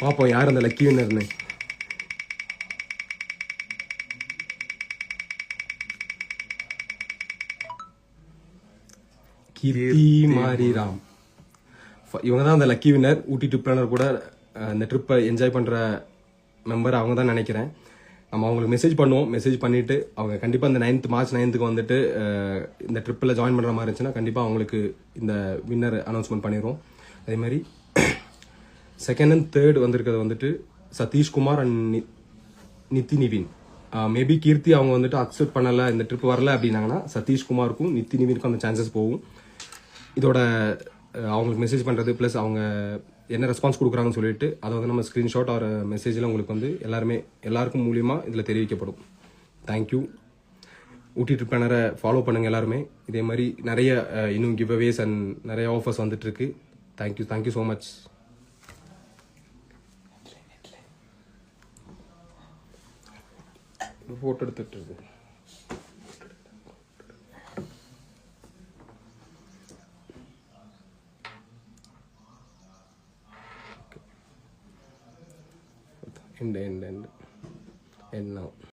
பார்ப்போம் யார் அந்த லக்கி வின்னர்னு. கீர்த்தி மாரிராம் இவங்க தான் அந்த லக்கி வின்னர். ஊட்டி ட்ரிப் பிளானர் கூட இந்த ட்ரிப்பை என்ஜாய் பண்ணுற மெம்பர் அவங்க தான் நினைக்கிறேன். நம்ம அவங்களுக்கு மெசேஜ் பண்ணுவோம். மெசேஜ் பண்ணிவிட்டு அவங்க கண்டிப்பாக இந்த மார்ச் 9th வந்துட்டு இந்த ட்ரிப்பில் ஜாயின் பண்ணுற மாதிரி இருந்துச்சுன்னா கண்டிப்பாக அவங்களுக்கு இந்த வின்னர் அனௌன்ஸ்மெண்ட் பண்ணிடுவோம். அதே மாதிரி 2nd and 3rd வந்திருக்கிறது வந்துட்டு சதீஷ்குமார் அண்ட் நித்தி நிவின். மேபி கீர்த்தி அவங்க வந்துட்டு அக்செப்ட் பண்ணலை, இந்த ட்ரிப் வரல அப்படின்னாங்கன்னா சதீஷ்குமாருக்கும் நித்தி நிவினுக்கும் அந்த சான்சஸ் போகும். இதோட அவங்களுக்கு மெசேஜ் பண்ணுறது ப்ளஸ் அவங்க என்ன ரெஸ்பான்ஸ் கொடுக்குறாங்கன்னு சொல்லிட்டு அதை வந்து நம்ம ஸ்க்ரீன்ஷாட் ஆர் மெசேஜில் உங்களுக்கு வந்து எல்லாருக்கும் மூலியமாக இதில் தெரிவிக்கப்படும். தேங்க்யூ. ஊட்டி ட்ரிப் பிளானரை ஃபாலோ பண்ணுங்கள் எல்லாருமே. இதே மாதிரி நிறைய இன்னும் கிவ் அவேஸ் அண்ட் நிறைய ஆஃபர்ஸ் வந்துட்டுருக்கு. Thank you so much. ஃபோட்டோ எடுத்துட்டு இருக்கு. end now.